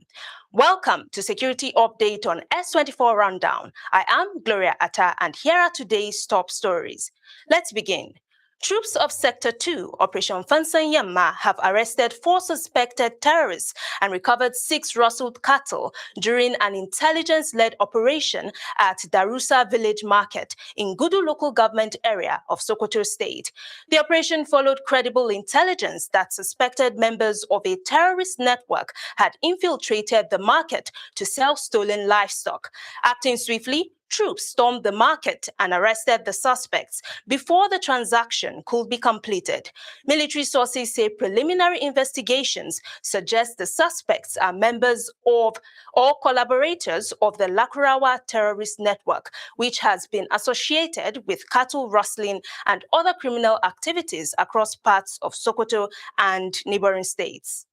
Welcome to Security Update on S24 Rundown. I am Gloria Atta, and here are today's top stories. Let's begin. Troops of Sector 2, Operation Fansan Yamma, have arrested 4 suspected terrorists and recovered 6 rustled cattle during an intelligence-led operation at Darussa Village Market in Gudu local government area of Sokoto State. The operation followed credible intelligence that suspected members of a terrorist network had infiltrated the market to sell stolen livestock. Acting swiftly, troops stormed the market and arrested the suspects before the transaction could be completed. Military sources say preliminary investigations suggest the suspects are members of or collaborators of the Lakurawa terrorist network, which has been associated with cattle rustling and other criminal activities across parts of Sokoto and neighboring states.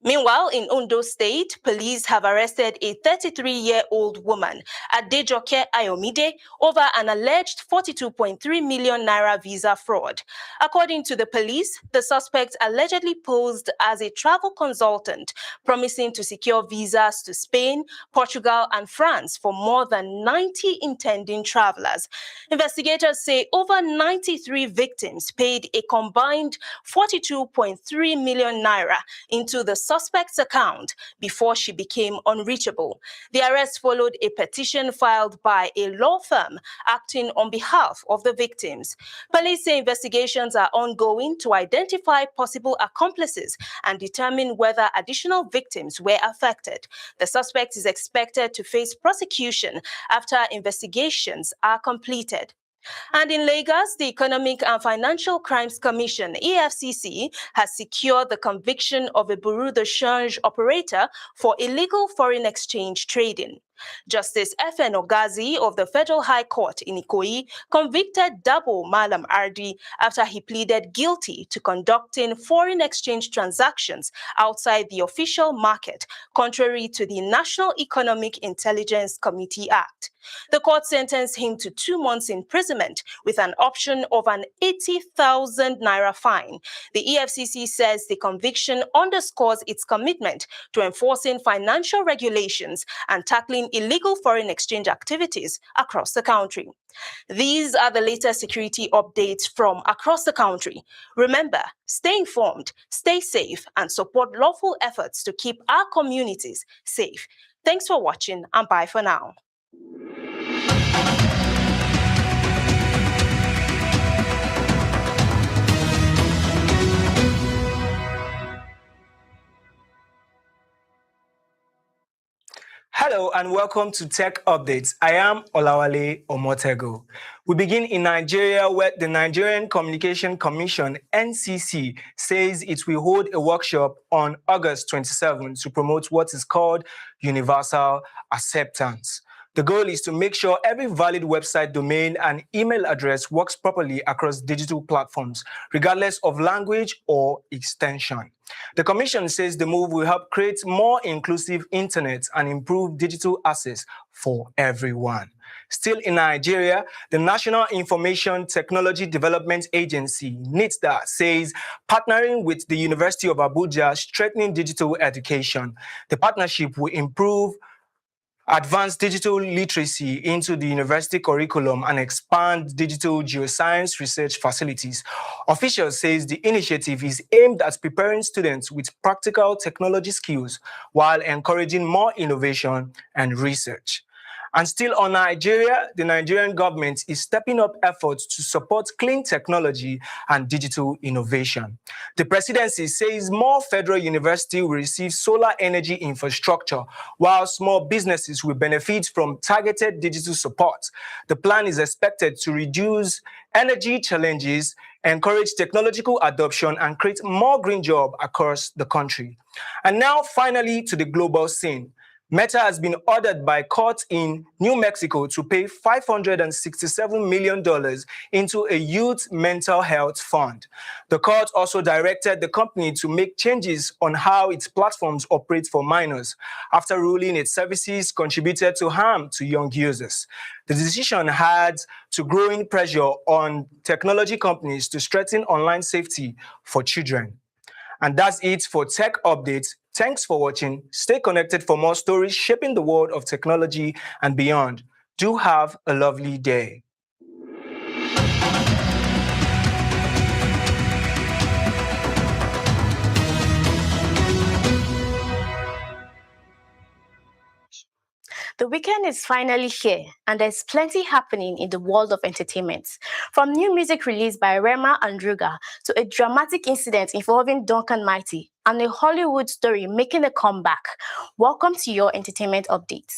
Meanwhile, in Ondo State, police have arrested a 33-year-old woman, Adejoke Ayomide, over an alleged 42.3 million naira visa fraud. According to the police, the suspect allegedly posed as a travel consultant, promising to secure visas to Spain, Portugal, and France for more than 90 intending travelers. Investigators say over 93 victims paid a combined 42.3 million naira into the suspect's account before she became unreachable. The arrest followed a petition filed by a law firm acting on behalf of the victims. Police say investigations are ongoing to identify possible accomplices and determine whether additional victims were affected. The suspect is expected to face prosecution after investigations are completed. And in Lagos, the Economic and Financial Crimes Commission, EFCC, has secured the conviction of a bureau de change operator for illegal foreign exchange trading. Justice F.N. Ogazi of the Federal High Court in Ikoyi convicted Dabo Malam Ardi after he pleaded guilty to conducting foreign exchange transactions outside the official market, contrary to the National Economic Intelligence Committee Act. The court sentenced him to 2 months imprisonment with an option of an 80,000 naira fine. The EFCC says the conviction underscores its commitment to enforcing financial regulations and tackling illegal foreign exchange activities across the country. These are the latest security updates from across the country. Remember, stay informed, stay safe, and support lawful efforts to keep our communities safe. Thanks for watching, and bye for now. Hello and welcome to Tech Updates. I am Olawale Omotego. We begin in Nigeria, where the Nigerian Communication Commission, NCC, says it will hold a workshop on August 27 to promote what is called universal acceptance. The goal is to make sure every valid website domain and email address works properly across digital platforms, regardless of language or extension. The Commission says the move will help create more inclusive internet and improve digital access for everyone. Still in Nigeria, the National Information Technology Development Agency, NITDA, says partnering with the University of Abuja, strengthening digital education. The partnership will improve advanced digital literacy into the university curriculum and expand digital geoscience research facilities. Officials say the initiative is aimed at preparing students with practical technology skills while encouraging more innovation and research. And still on Nigeria, the Nigerian government is stepping up efforts to support clean technology and digital innovation. The presidency says more federal universities will receive solar energy infrastructure, while small businesses will benefit from targeted digital support. The plan is expected to reduce energy challenges, encourage technological adoption, and create more green jobs across the country. And now, finally, to the global scene. Meta has been ordered by courts in New Mexico to pay $567 million into a youth mental health fund. The court also directed the company to make changes on how its platforms operate for minors, after ruling its services contributed to harm to young users. The decision adds to growing pressure on technology companies to strengthen online safety for children. And that's it for Tech Updates. Thanks for watching. Stay connected for more stories shaping the world of technology and beyond. Do have a lovely day. The weekend is finally here, and there's plenty happening in the world of entertainment. From new music released by Rema and Ruga to a dramatic incident involving Duncan Mighty and a Hollywood story making a comeback. Welcome to your entertainment update.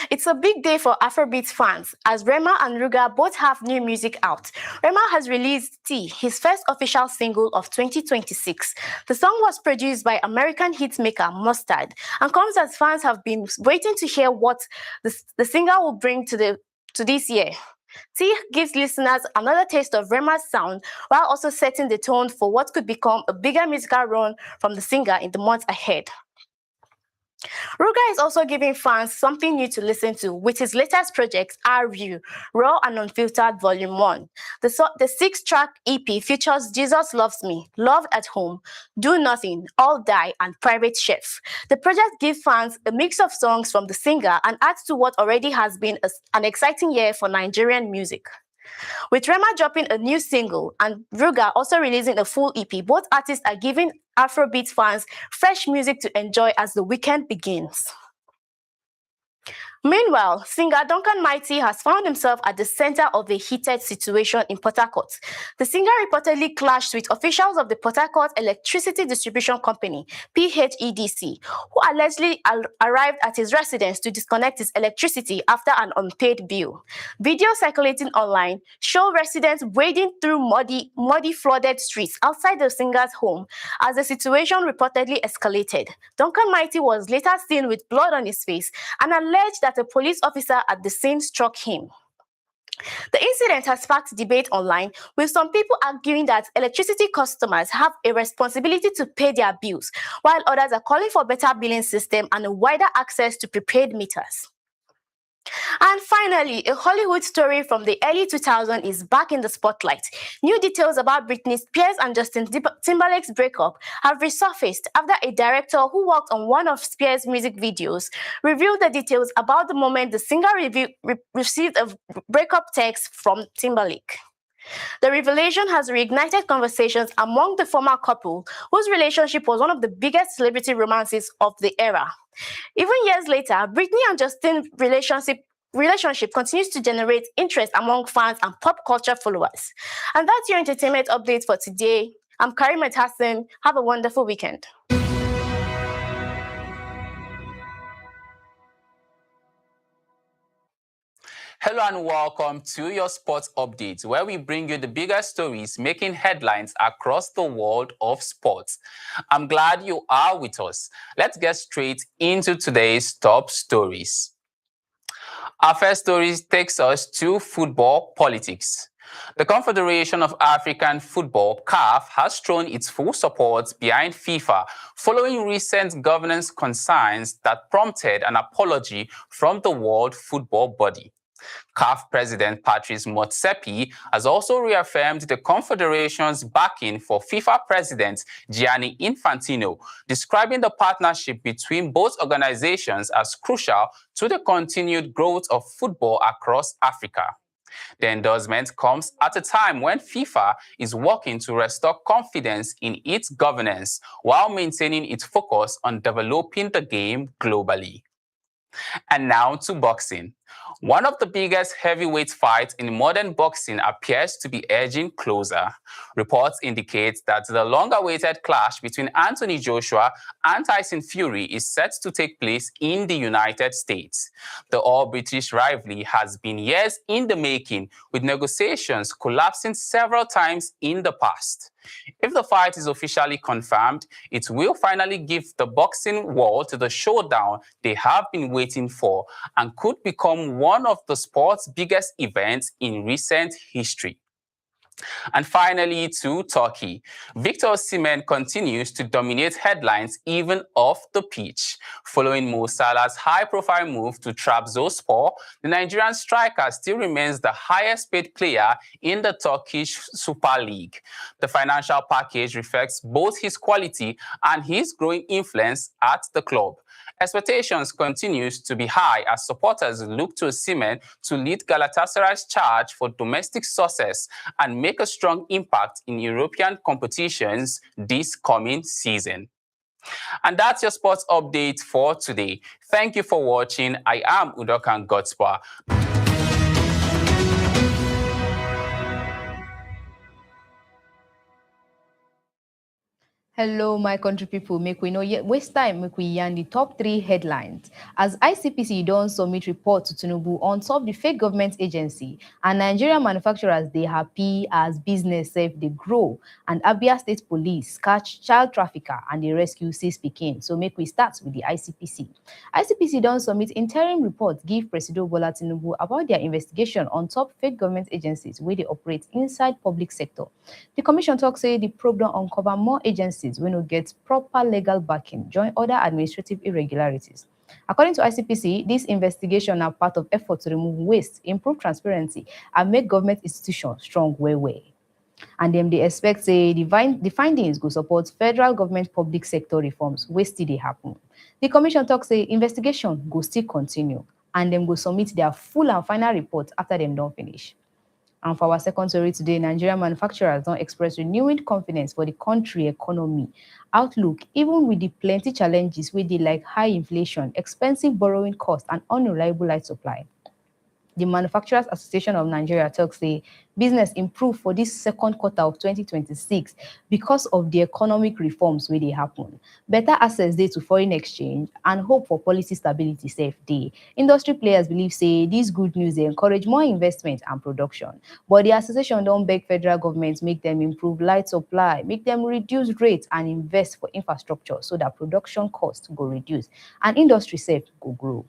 It's a big day for Afrobeat fans as Rema and Ruga both have new music out. Rema has released T, his first official single of 2026. The song was produced by American hitmaker Mustard and comes as fans have been waiting to hear what the singer will bring to this year. T gives listeners another taste of Rema's sound while also setting the tone for what could become a bigger musical run from the singer in the months ahead. Ruga is also giving fans something new to listen to with his latest project, RU, Raw and Unfiltered Volume 1. The 6-track EP features Jesus Loves Me, Love at Home, Do Nothing, All Die, and Private Chef. The project gives fans a mix of songs from the singer and adds to what already has been an exciting year for Nigerian music. With Rema dropping a new single and Ruga also releasing a full EP, both artists are giving Afrobeat fans fresh music to enjoy as the weekend begins. Meanwhile, singer Duncan Mighty has found himself at the center of a heated situation in Port Harcourt. The singer reportedly clashed with officials of the Port Harcourt Electricity Distribution Company, PHEDC, who allegedly arrived at his residence to disconnect his electricity after an unpaid bill. Videos circulating online show residents wading through muddy flooded streets outside the singer's home as the situation reportedly escalated. Duncan Mighty was later seen with blood on his face and alleged that a police officer at the scene struck him. The incident has sparked debate online, with some people arguing that electricity customers have a responsibility to pay their bills, while others are calling for better billing system and a wider access to prepaid meters. And finally, a Hollywood story from the early 2000s is back in the spotlight. New details about Britney Spears and Justin Timberlake's breakup have resurfaced after a director who worked on one of Spears' music videos revealed the details about the moment the singer received a breakup text from Timberlake. The revelation has reignited conversations among the former couple, whose relationship was one of the biggest celebrity romances of the era. Even years later, Britney and Justin's relationship continues to generate interest among fans and pop culture followers. And that's your entertainment update for today. I'm Karimat Hassan. Have a wonderful weekend. Hello and welcome to your sports update, where we bring you the biggest stories making headlines across the world of sports. I'm glad you are with us. Let's get straight into today's top stories. Our first story takes us to football politics. The Confederation of African Football, CAF, has thrown its full support behind FIFA following recent governance concerns that prompted an apology from the World Football Body. CAF President Patrice Motsepe has also reaffirmed the Confederation's backing for FIFA President Gianni Infantino, describing the partnership between both organizations as crucial to the continued growth of football across Africa. The endorsement comes at a time when FIFA is working to restore confidence in its governance while maintaining its focus on developing the game globally. And now to boxing. One of the biggest heavyweight fights in modern boxing appears to be edging closer. Reports indicate that the long-awaited clash between Anthony Joshua and Tyson Fury is set to take place in the United States. The all-British rivalry has been years in the making, with negotiations collapsing several times in the past. If the fight is officially confirmed, it will finally give the boxing world the showdown they have been waiting for and could become one of the sport's biggest events in recent history. And finally, to Turkey. Victor Osimhen continues to dominate headlines even off the pitch. Following Mo Salah's high-profile move to Trabzonspor, the Nigerian striker still remains the highest-paid player in the Turkish Super League. The financial package reflects both his quality and his growing influence at the club. Expectations continues to be high as supporters look to Osimhen to lead Galatasaray's charge for domestic success and make a strong impact in European competitions this coming season. And that's your sports update for today. Thank you for watching. I am Udokan Gotspa. Hello, my country people. Make we know yet waste time. Make we yarn the top 3 headlines. As ICPC don't submit report to Tinubu on top the fake government agency, and Nigerian manufacturers they happy as business safe they grow, and Abia State Police catch child trafficker and they rescue 6 pikin. So make we start with the ICPC. ICPC don't submit interim report give President Bola Tinubu about their investigation on top fake government agencies where they operate inside public sector. The commission talk say the program uncover more agencies when we get proper legal backing, join other administrative irregularities. According to ICPC, this investigation are part of effort to remove waste, improve transparency, and make government institutions strong way. And then they expect say the findings go support federal government public sector reforms wey still dey happen. The commission talk say investigation go still continue and them go submit their full and final report after them don't finish. And for our second story today, Nigerian manufacturers don't express renewed confidence for the country economy outlook, even with the plenty challenges with the like high inflation, expensive borrowing costs, and unreliable light supply. The Manufacturers Association of Nigeria talks say business improved for this second quarter of 2026 because of the economic reforms where they happen. Better access day to foreign exchange and hope for policy stability safe day. Industry players believe say this good news they encourage more investment and production. But the association don't beg federal government make them improve light supply, make them reduce rates and invest for infrastructure so that production costs go reduce and industry safe go grow.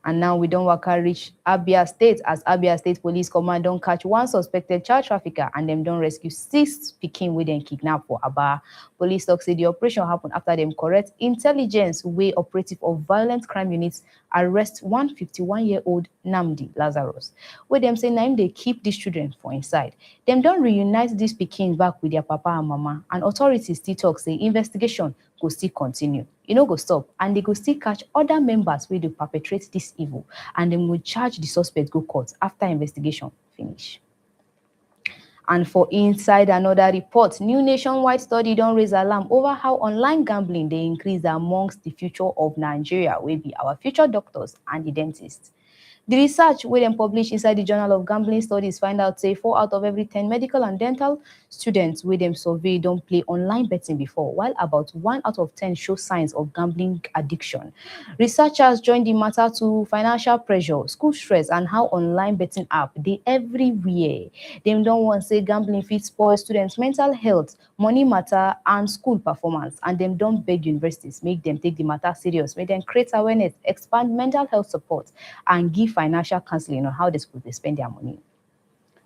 And now we don't work reach Abia State as Abia State Police Command don't catch one suspected child trafficker and them don't rescue 6 pikin with them kidnapped for Aba. Police talk say the operation happened after them correct intelligence way operative of violent crime units arrest 151-year-old Namdi Lazarus. Where them say now they keep these children for inside. Them don't reunite these pikin back with their papa and mama, and authorities still talk say investigation go still continue. Go stop and they go still catch other members where they perpetrate this evil and then will charge the suspect go court after investigation finish. And for inside another report, new nationwide study don't raise alarm over how online gambling they increase amongst the future of Nigeria will be our future doctors and the dentists. The research where them published inside the Journal of Gambling Studies find out say 4 out of every 10 medical and dental students with them survey don't play online betting before, while about 1 out of 10 show signs of gambling addiction. Researchers joined the matter to financial pressure, school stress, and how online betting app they everywhere. Them don't want say gambling fit spoil students' mental health, money matter, and school performance, and them don't beg universities make them take the matter serious, make them create awareness, expand mental health support, and give financial counseling on how they could spend their money.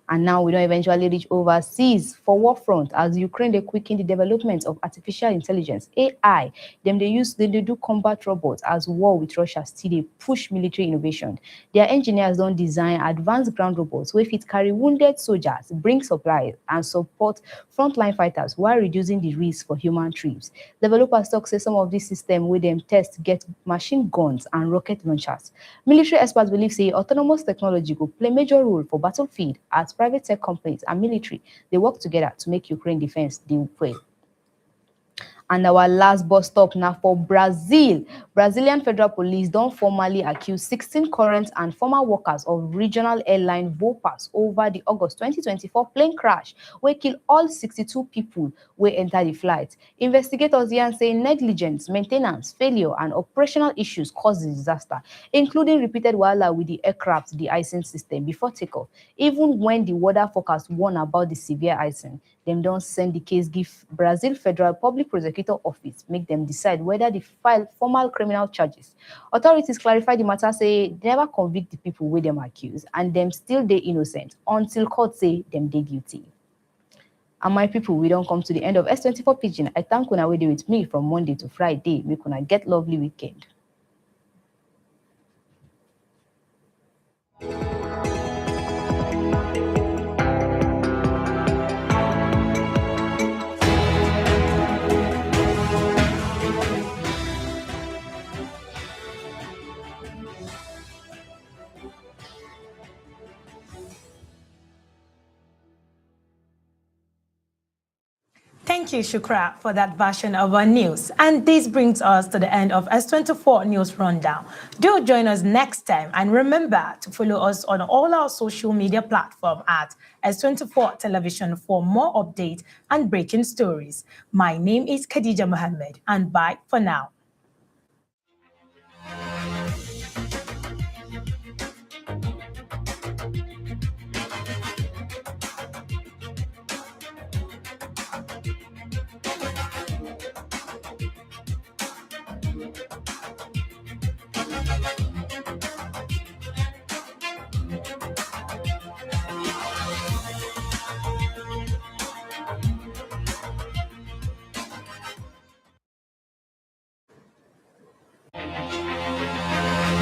And now we don't eventually reach overseas for war front as Ukraine they quicken the development of artificial intelligence AI. They do combat robots as war with Russia still they push military innovation. Their engineers don't design advanced ground robots where fit carry wounded soldiers, bring supplies, and support frontline fighters while reducing the risk for human trips. Developers talk say some of these systems with them test get machine guns and rocket launchers. Military experts believe say autonomous technology will play major role for battlefield as private tech companies and military they work together to make Ukraine defense deal well. And our last bus stop now for Brazil. Brazilian Federal Police don't formally accuse 16 current and former workers of regional airline Vopas over the August 2024 plane crash, where killed all 62 people who entered the flight. Investigators here say negligence, maintenance, failure, and operational issues caused the disaster, including repeated wahala with the aircraft de-icing system before takeoff. Even when the weather forecast warned about the severe icing, them don't send the case give Brazil Federal Public Prosecutor Office, make them decide whether they file formal criminal charges. Authorities clarify the matter, say they never convict the people with them accused, and them still they innocent until court say them they guilty. And my people, we don't come to the end of S24 Pidgin. I thank una wey dey with me from Monday to Friday. Make una get lovely weekend. Thank you, Shukra, for that version of our news. And this brings us to the end of S24 News Rundown. Do join us next time. And remember to follow us on all our social media platforms at S24 Television for more updates and breaking stories. My name is Khadija Mohammed, and bye for now.